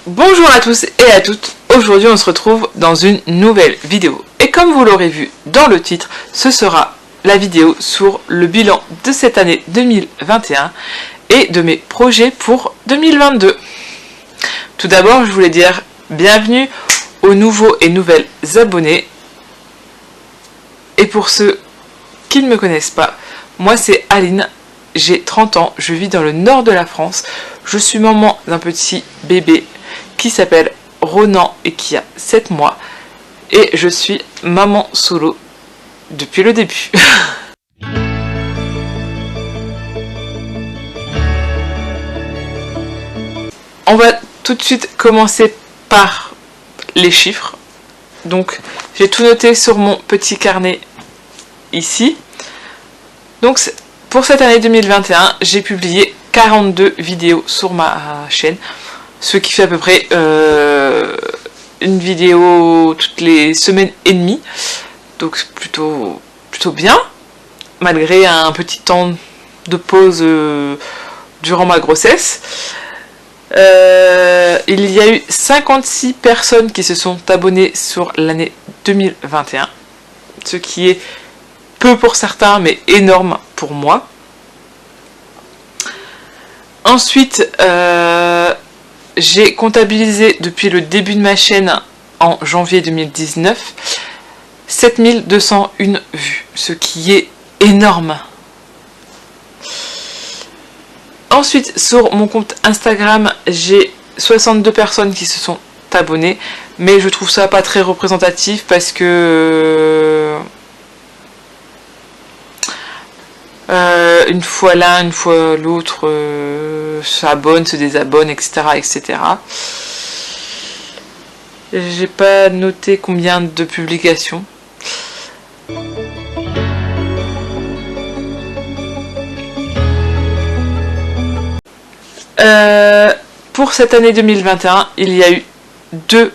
Bonjour à tous et à toutes, aujourd'hui on se retrouve dans une nouvelle vidéo. Et comme vous l'aurez vu dans le titre, ce sera la vidéo sur le bilan de cette année 2021 et de mes projets pour 2022. Tout d'abord, je voulais dire bienvenue aux nouveaux et nouvelles abonnés. Et pour ceux qui ne me connaissent pas, moi c'est Aline, j'ai 30 ans, je vis dans le nord de la France, je suis maman d'un petit bébé qui s'appelle Ronan et qui a 7 mois, et je suis maman solo depuis le début. On va tout de suite commencer par les chiffres. Donc j'ai tout noté sur mon petit carnet ici. Donc pour cette année 2021, j'ai publié 42 vidéos sur ma chaîne, ce qui fait à peu près une vidéo toutes les semaines et demie. Donc plutôt bien, malgré un petit temps de pause durant ma grossesse. Il y a eu 56 personnes qui se sont abonnées sur l'année 2021, ce qui est peu pour certains mais énorme pour moi. Ensuite, j'ai comptabilisé depuis le début de ma chaîne en janvier 2019 7201 vues, ce qui est énorme. Ensuite, sur mon compte Instagram, j'ai 62 personnes qui se sont abonnées, mais je trouve ça pas très représentatif parce que une fois l'un, une fois l'autre s'abonne, se désabonne, etc., etc. J'ai pas noté combien de publications. Pour cette année 2021, il y a eu 2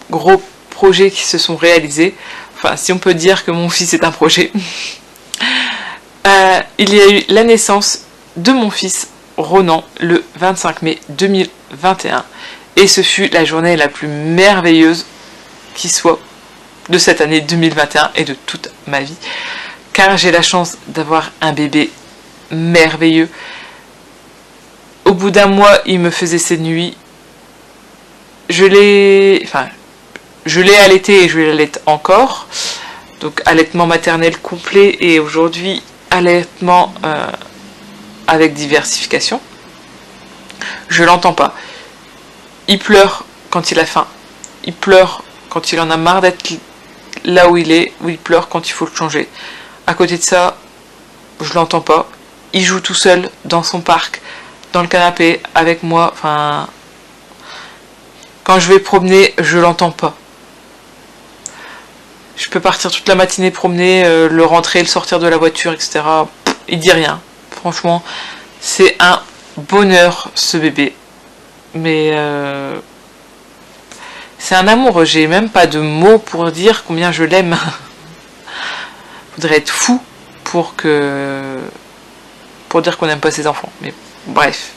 gros projets qui se sont réalisés. Enfin, si on peut dire que mon fils est un projet. Il y a eu la naissance de mon fils Ronan le 25 mai 2021. Et ce fut la journée la plus merveilleuse qui soit de cette année 2021 et de toute ma vie. Car j'ai la chance d'avoir un bébé merveilleux. Au bout d'un mois, il me faisait ses nuits. Je l'ai allaité et je l'allaite encore. Donc allaitement maternel complet et aujourd'hui allaitement avec diversification. Je l'entends pas. Il pleure quand il a faim. Il pleure quand il en a marre d'être là où il est. Ou il pleure quand il faut le changer. À côté de ça, je l'entends pas. Il joue tout seul dans son parc, dans le canapé, avec moi. Enfin, quand je vais promener, je l'entends pas. Je peux partir toute la matinée promener, le rentrer, le sortir de la voiture, etc. Il dit rien. Franchement, c'est un bonheur ce bébé. Mais c'est un amour. J'ai même pas de mots pour dire combien je l'aime. Faudrait être fou pour dire qu'on n'aime pas ses enfants. Mais bref.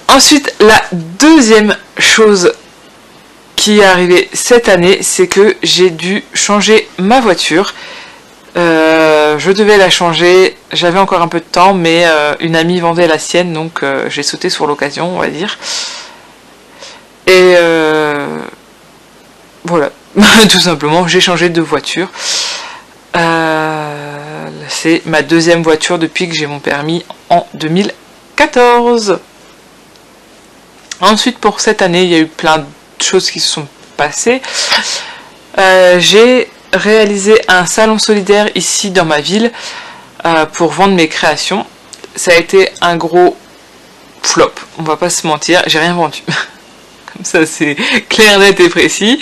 Ensuite, la deuxième chose qui est arrivé cette année, c'est que j'ai dû changer ma voiture. Je devais la changer, j'avais encore un peu de temps, mais une amie vendait la sienne, donc j'ai sauté sur l'occasion, on va dire. Et voilà, tout simplement, j'ai changé de voiture. C'est ma deuxième voiture depuis que j'ai mon permis en 2014. Ensuite, pour cette année, il y a eu plein de choses qui se sont passées. J'ai réalisé un salon solidaire ici dans ma ville pour vendre mes créations. Ça a été un gros flop, on va pas se mentir, j'ai rien vendu. Comme ça c'est clair, net et précis.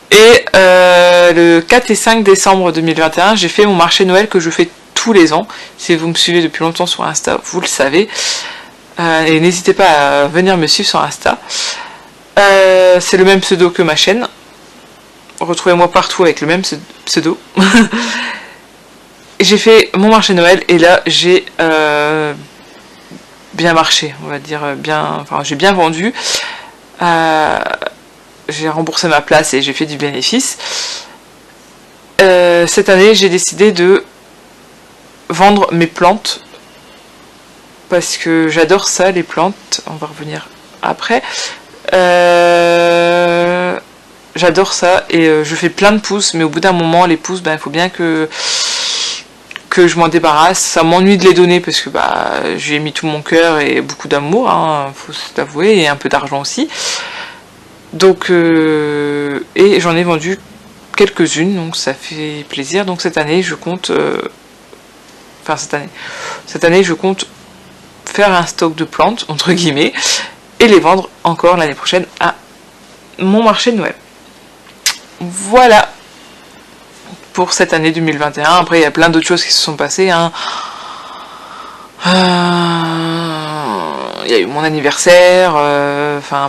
Et le 4 et 5 décembre 2021, j'ai fait mon marché Noël que je fais tous les ans. Si vous me suivez depuis longtemps sur Insta, vous le savez. Et n'hésitez pas à venir me suivre sur Insta. C'est le même pseudo que ma chaîne. Retrouvez-moi partout avec le même pseudo. J'ai fait mon marché Noël et là j'ai bien marché, on va dire bien. Enfin, j'ai bien vendu. J'ai remboursé ma place et j'ai fait du bénéfice. Cette année, j'ai décidé de vendre mes plantes parce que j'adore ça, les plantes. On va revenir après. J'adore ça et je fais plein de pousses, mais au bout d'un moment, les pousses, il faut bien que je m'en débarrasse. Ça m'ennuie de les donner parce que j'y ai mis tout mon cœur et beaucoup d'amour, hein, faut s'avouer, et un peu d'argent aussi. Donc, et j'en ai vendu quelques-unes, donc ça fait plaisir. Donc cette année, je compte, cette année, je compte faire un stock de plantes, entre guillemets, et les vendre encore l'année prochaine à mon marché de Noël. Voilà pour cette année 2021. Après, il y a plein d'autres choses qui se sont passées, hein. Il y a eu mon anniversaire,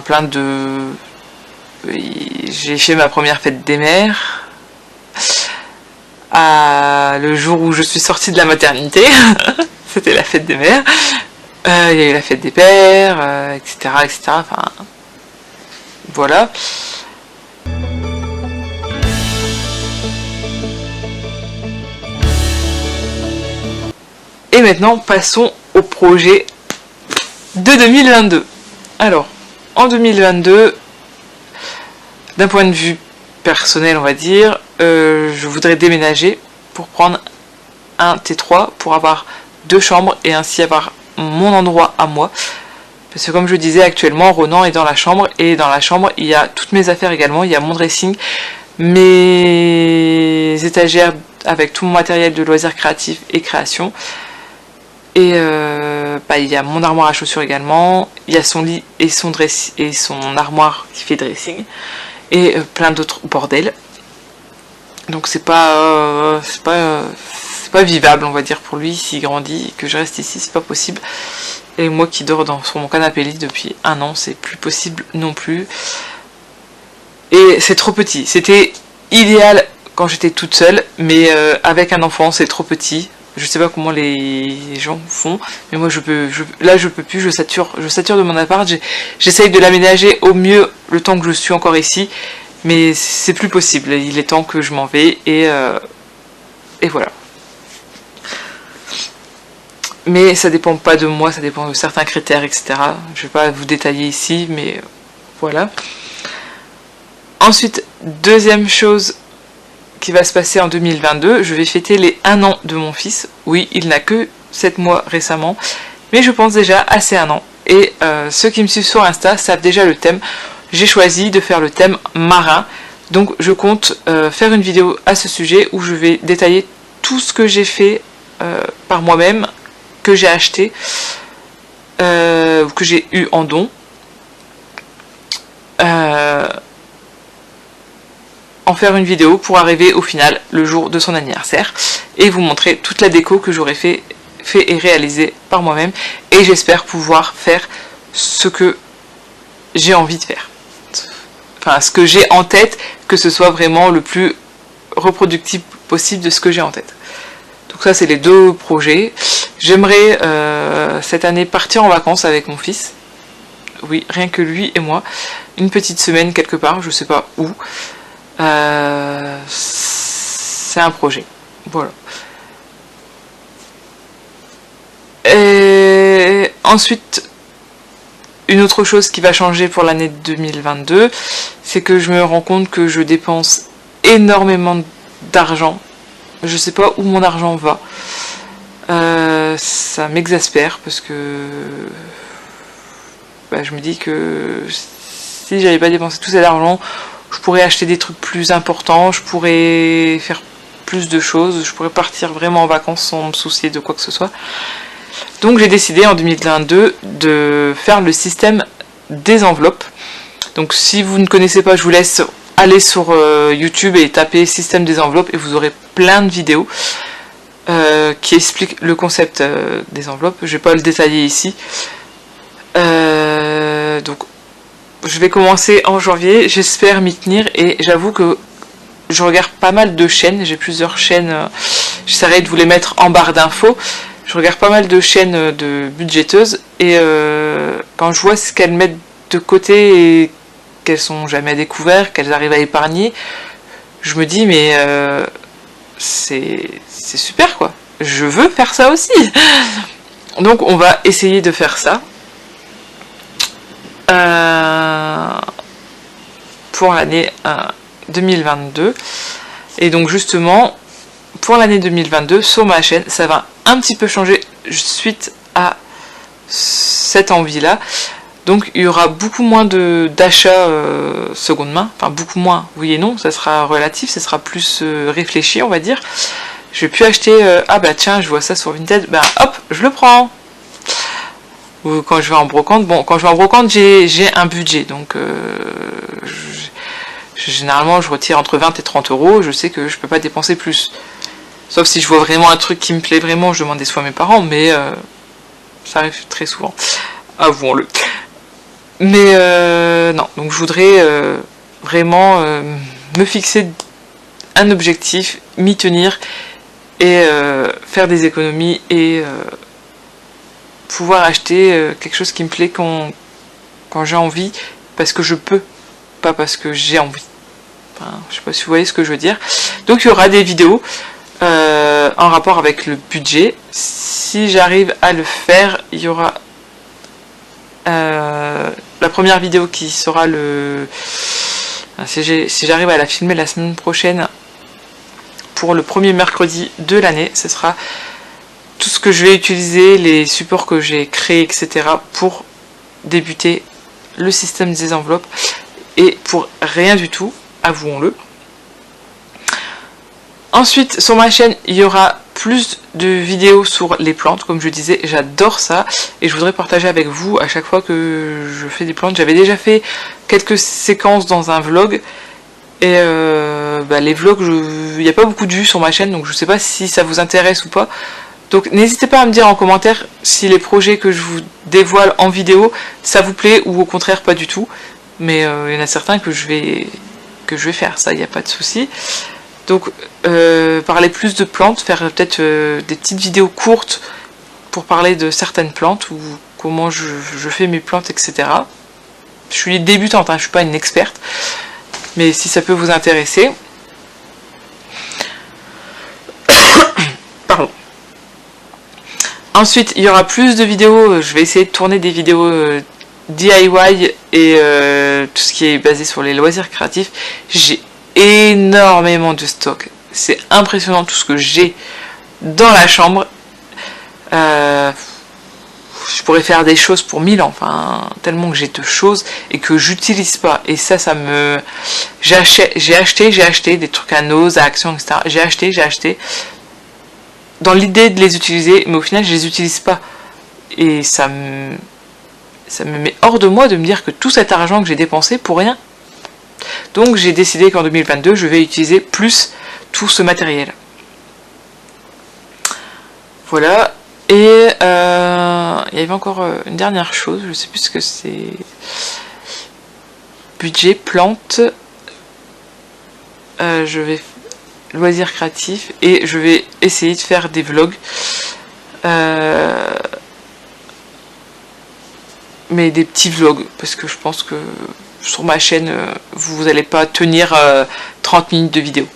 plein de... J'ai fait ma première fête des mères, le jour où je suis sortie de la maternité, c'était la fête des mères. Il y a eu la fête des pères, etc., etc. Enfin, voilà. Et maintenant, passons au projet de 2022. Alors, en 2022, d'un point de vue personnel, on va dire, je voudrais déménager pour prendre un T3, pour avoir 2 chambres et ainsi avoir mon endroit à moi. Parce que comme je disais, actuellement, Ronan est dans la chambre, et dans la chambre, il y a toutes mes affaires également, il y a mon dressing, mes étagères avec tout mon matériel de loisirs créatifs et création. Et il y a mon armoire à chaussures également, il y a son lit et son armoire qui fait dressing, et plein d'autres bordels. Donc c'est pas vivable, on va dire, pour lui s'il grandit, que je reste ici, c'est pas possible. Et moi qui dors sur mon canapé lit depuis 1 an, c'est plus possible non plus. Et c'est trop petit. C'était idéal quand j'étais toute seule, mais avec un enfant c'est trop petit. Je sais pas comment les gens font, mais moi je peux plus, je sature de mon appart. J'essaye de l'aménager au mieux le temps que je suis encore ici, mais c'est plus possible. Il est temps que je m'en vais, et voilà. Mais ça dépend pas de moi, ça dépend de certains critères, etc. Je vais pas vous détailler ici, mais voilà. Ensuite, deuxième chose qui va se passer en 2022, je vais fêter les 1 an de mon fils. Oui, il n'a que 7 mois récemment, mais je pense déjà à ces 1 an. Et ceux qui me suivent sur Insta savent déjà le thème. J'ai choisi de faire le thème marin, donc je compte faire une vidéo à ce sujet où je vais détailler tout ce que j'ai fait par moi-même, que j'ai acheté, que j'ai eu en don. En faire une vidéo pour arriver au final le jour de son anniversaire et vous montrer toute la déco que j'aurais fait et réalisé par moi-même, et j'espère pouvoir faire ce que j'ai envie de faire, enfin ce que j'ai en tête, que ce soit vraiment le plus reproductible possible de ce que j'ai en tête. Donc ça, c'est les 2 projets. J'aimerais cette année partir en vacances avec mon fils, oui, rien que lui et moi, une petite semaine quelque part, je sais pas où. C'est un projet, voilà. Et ensuite, une autre chose qui va changer pour l'année 2022, c'est que je me rends compte que je dépense énormément d'argent. Je sais pas où mon argent va. Ça m'exaspère parce que je me dis que si j'avais pas dépensé tout cet argent, je pourrais acheter des trucs plus importants, je pourrais faire plus de choses, je pourrais partir vraiment en vacances sans me soucier de quoi que ce soit. Donc j'ai décidé en 2022 de faire le système des enveloppes. Donc si vous ne connaissez pas, je vous laisse aller sur YouTube et taper système des enveloppes et vous aurez plein de vidéos qui expliquent le concept des enveloppes. Je vais pas le détailler ici. Donc je vais commencer en janvier, j'espère m'y tenir, et j'avoue que je regarde pas mal de chaînes, j'ai plusieurs chaînes, j'essaierai de vous les mettre en barre d'infos. Je regarde pas mal de chaînes de budgéteuses, et quand je vois ce qu'elles mettent de côté et qu'elles sont jamais à découvert, qu'elles arrivent à épargner, je me dis mais c'est super quoi, je veux faire ça aussi. Donc on va essayer de faire ça pour l'année 2022. Et donc justement pour l'année 2022 sur ma chaîne ça va un petit peu changer suite à cette envie là. Donc il y aura beaucoup moins d'achats seconde main, enfin beaucoup moins, oui et non, ça sera relatif, ça sera plus réfléchi on va dire. Je vais plus acheter, ah bah tiens je vois ça sur Vinted, bah hop je le prends. Ou quand je vais en brocante, bon quand je vais en brocante j'ai un budget, donc généralement je retire entre 20 et 30 euros, je sais que je peux pas dépenser plus. Sauf si je vois vraiment un truc qui me plaît vraiment, je demande des fois à mes parents, mais ça arrive très souvent, avouons-le. Mais non, donc je voudrais vraiment me fixer un objectif, m'y tenir et faire des économies et pouvoir acheter quelque chose qui me plaît quand j'ai envie, parce que je peux, pas parce que j'ai envie. Enfin, je sais pas si vous voyez ce que je veux dire. Donc il y aura des vidéos en rapport avec le budget. Si j'arrive à le faire, il y aura la première vidéo qui sera si j'arrive à la filmer la semaine prochaine pour le premier mercredi de l'année, ce sera tout ce que je vais utiliser, les supports que j'ai créés, etc. pour débuter le système des enveloppes et pour rien du tout, avouons-le. Ensuite, sur ma chaîne, il y aura plus de vidéos sur les plantes, comme je disais, j'adore ça et je voudrais partager avec vous à chaque fois que je fais des plantes. J'avais déjà fait quelques séquences dans un vlog et les vlogs, il n'y a pas beaucoup de vues sur ma chaîne, donc je ne sais pas si ça vous intéresse ou pas. Donc n'hésitez pas à me dire en commentaire si les projets que je vous dévoile en vidéo, ça vous plaît ou au contraire pas du tout. Mais il y en a certains que je vais faire, ça, il n'y a pas de souci. Donc parler plus de plantes, faire peut-être des petites vidéos courtes pour parler de certaines plantes ou comment je fais mes plantes, etc. Je suis débutante, hein, je ne suis pas une experte, mais si ça peut vous intéresser. Pardon. Ensuite, il y aura plus de vidéos, je vais essayer de tourner des vidéos DIY et tout ce qui est basé sur les loisirs créatifs. J'ai énormément de stock, c'est impressionnant tout ce que j'ai dans la chambre. Je pourrais faire des choses pour 1000 ans, enfin tellement que j'ai de choses et que j'utilise pas, et ça me... j'ai acheté des trucs à Nose, à Action, etc. J'ai acheté dans l'idée de les utiliser, mais au final je les utilise pas, et ça me met hors de moi de me dire que tout cet argent que j'ai dépensé pour rien. Donc j'ai décidé qu'en 2022 je vais utiliser plus tout ce matériel. Voilà. Et il y avait encore une dernière chose, je sais plus ce que c'est. Budget, plantes. Je vais loisirs créatifs et je vais essayer de faire des vlogs. Mais des petits vlogs, parce que je pense que sur ma chaîne, vous n'allez pas tenir 30 minutes de vidéo.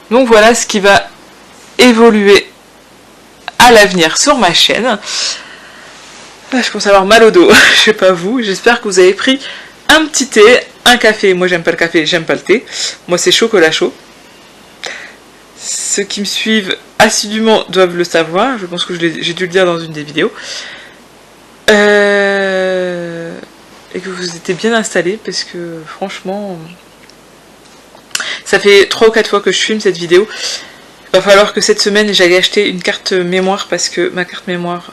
Donc voilà ce qui va évoluer à l'avenir sur ma chaîne. Je commence à avoir mal au dos, je sais pas vous, j'espère que vous avez pris un petit thé, un café. Moi j'aime pas le café, j'aime pas le thé. Moi c'est chocolat chaud. Ceux qui me suivent assidûment doivent le savoir, je pense que j'ai dû le dire dans une des vidéos. Et que vous étiez bien installés, parce que franchement ça fait 3 ou 4 fois que je filme cette vidéo. Il va falloir que cette semaine j'aille acheter une carte mémoire, parce que ma carte mémoire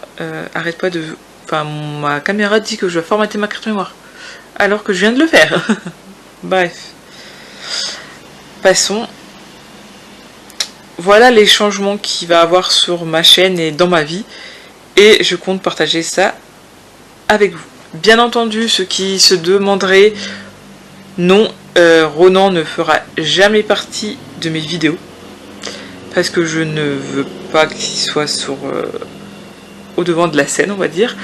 arrête pas de... Enfin, ma caméra dit que je dois formater ma carte mémoire, alors que je viens de le faire. Bref. Passons. Voilà les changements qu'il va avoir sur ma chaîne et dans ma vie. Et je compte partager ça avec vous. Bien entendu, ceux qui se demanderaient, non, Ronan ne fera jamais partie de mes vidéos. Parce que je ne veux pas qu'il soit au devant de la scène, on va dire.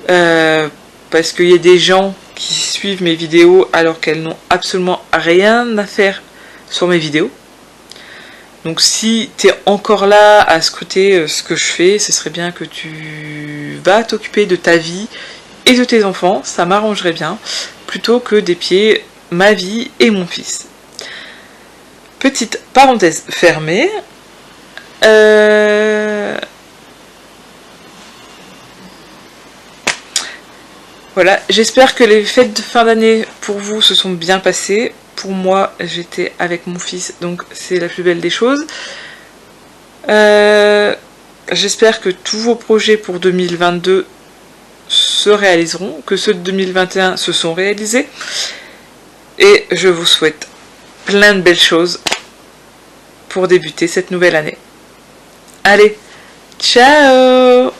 Parce qu'il y a des gens suivent mes vidéos alors qu'elles n'ont absolument rien à faire sur mes vidéos. Donc si tu es encore là à scruter ce que je fais, ce serait bien que tu vas t'occuper de ta vie et de tes enfants, ça m'arrangerait bien, plutôt que d'épier ma vie et mon fils. Petite parenthèse fermée. Voilà, j'espère que les fêtes de fin d'année pour vous se sont bien passées. Pour moi, j'étais avec mon fils, donc c'est la plus belle des choses. J'espère que tous vos projets pour 2022 se réaliseront, que ceux de 2021 se sont réalisés. Et je vous souhaite plein de belles choses pour débuter cette nouvelle année. Allez, ciao!